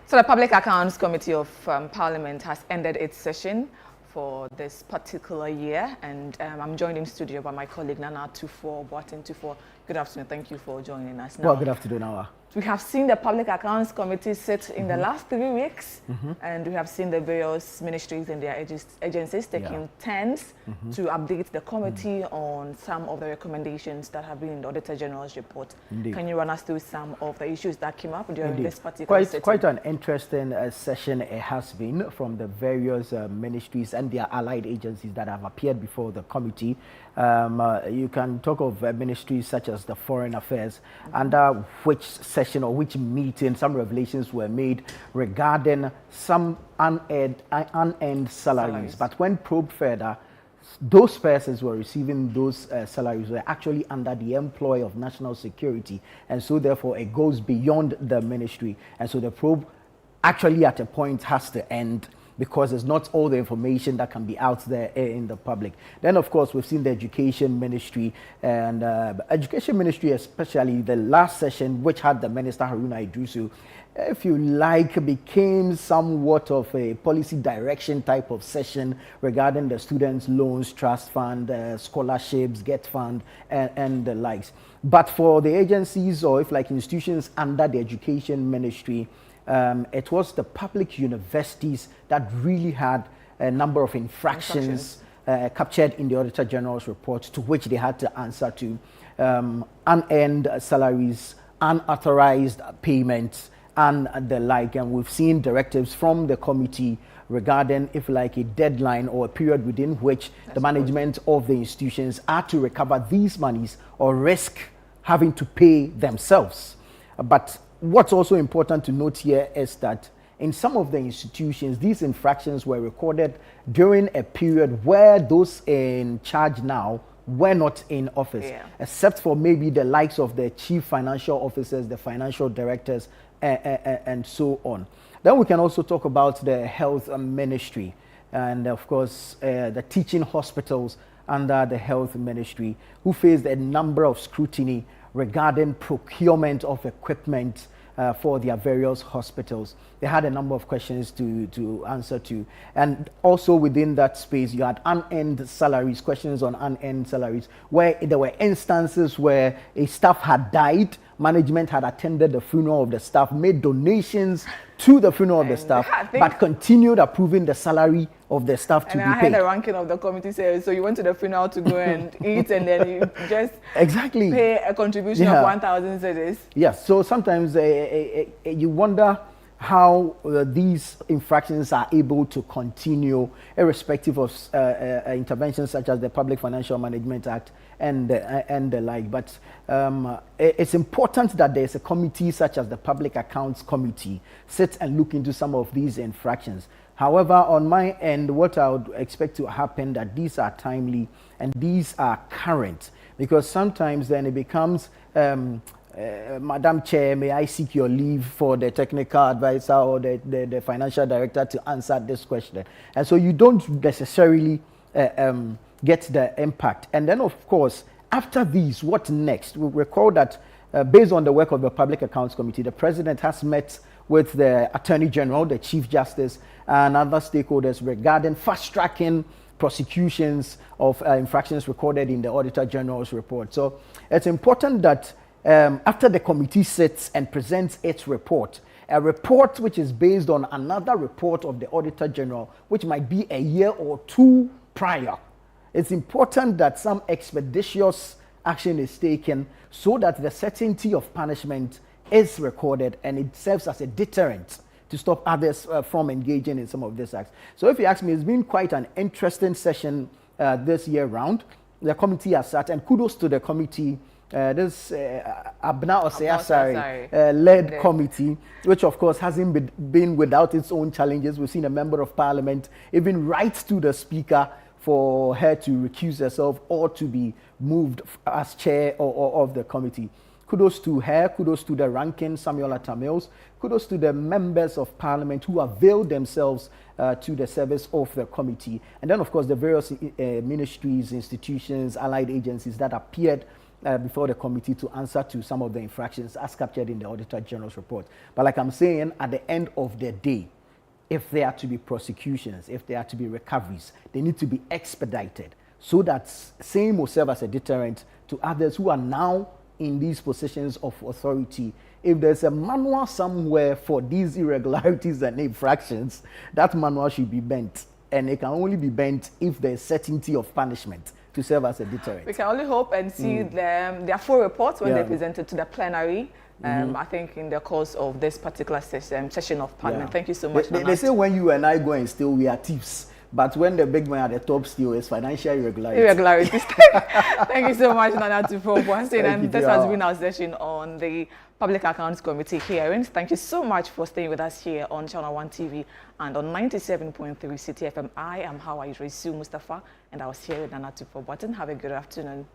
So the Public Accounts Committee of Parliament has ended its session for this particular year, and I'm joined in studio by my colleague Nana Tufo, Boatin Tufo. Good afternoon. Thank you for joining us now. Well, good afternoon, Awa. We have seen the Public Accounts Committee sit in the last 3 weeks, and we have seen the various ministries and their agencies taking turns to update the committee on some of the recommendations that have been in the Auditor General's report. Indeed. Can you run us through some of the issues that came up during this particular sitting? Quite an interesting session it has been from the various ministries and their allied agencies that have appeared before the committee. You can talk of ministries such as the Foreign Affairs, under which session or which meeting some revelations were made regarding some unearned salaries. But when probed further, those persons who were receiving those salaries were actually under the employ of national security, and so therefore it goes beyond the ministry. And so the probe actually at a point has to end, because there's not all the information that can be out there in the public. Then, of course, we've seen the Education Ministry, and Education Ministry, especially the last session, which had the Minister Haruna Idrisu, if you like, became somewhat of a policy direction type of session regarding the Students' Loans Trust Fund, scholarships, GET Fund, and the likes. But for the agencies, or if like institutions under the Education Ministry, it was the public universities that really had a number of infractions captured in the Auditor General's report, to which they had to answer to unearned salaries, unauthorized payments, and the like. And we've seen directives from the committee regarding, if like, a deadline or a period within which the management of the institutions are to recover these monies or risk having to pay themselves. But what's also important to note here is that in some of the institutions, these infractions were recorded during a period where those in charge now were not in office, except for maybe the likes of the chief financial officers, the financial directors, and so on. Then we can also talk about the health ministry, and of course the teaching hospitals under the health ministry, who faced a number of scrutiny regarding procurement of equipment for their various hospitals. They had a number of questions to answer to. And also within that space, you had unearned salaries, questions on unearned salaries, where there were instances where a staff had died, management had attended the funeral of the staff, made donations to the funeral of the staff, but continued approving the salary of the staff to be paid. And I heard the ranking of the committee say, so you went to the funeral to go and eat, and then you just pay a contribution of 1,000 cedis. Yes, so sometimes you wonder how these infractions are able to continue, irrespective of interventions such as the Public Financial Management Act and the like. But it's important that there's a committee such as the Public Accounts Committee sit and look into some of these infractions. However, on my end, what I would expect to happen, that these are timely and these are current, because sometimes then it becomes Madam Chair, may I seek your leave for the technical advisor or the financial director to answer this question? And so you don't necessarily get the impact. And then, of course, after these, what next? We recall that based on the work of the Public Accounts Committee, the President has met with the Attorney General, the Chief Justice, and other stakeholders regarding fast-tracking prosecutions of infractions recorded in the Auditor General's report. So it's important that after the committee sits and presents its report, a report which is based on another report of the Auditor General, which might be a year or two prior, it's important that some expeditious action is taken so that the certainty of punishment is recorded and it serves as a deterrent to stop others from engaging in some of these acts. So if you ask me, it's been quite an interesting session this year round. The committee has sat, and kudos to the committee, this Abna Oseasari led committee, which of course hasn't been without its own challenges. We've seen a member of parliament even write to the speaker for her to recuse herself or to be moved as chair of the committee. Kudos to her, kudos to the ranking, Samuel Atamils, kudos to the members of parliament who availed themselves to the service of the committee. And then, of course, the various ministries, institutions, allied agencies that appeared before the committee to answer to some of the infractions as captured in the Auditor General's report. But like I'm saying, at the end of the day, if there are to be prosecutions, if there are to be recoveries, they need to be expedited so that same will serve as a deterrent to others who are now in these positions of authority. If there's a manual somewhere for these irregularities and infractions, that manual should be bent. And it can only be bent if there's certainty of punishment to serve as a deterrent. We can only hope and see their full reports when they're presented to the plenary. I think in the course of this particular session of Parliament. Thank you so much. They say when you and I go and steal, we are thieves. But when the big man at the top steal, is financial irregularities. Thank you so much, Nana Tufo, once again. And this has been our session on the Public Accounts Committee hearings. Thank you so much for staying with us here on Channel 1 TV and on 97.3 CTFM. I am Hawa Idrisu Mustafa, and I was here with Nana Tufo Button. Have a good afternoon.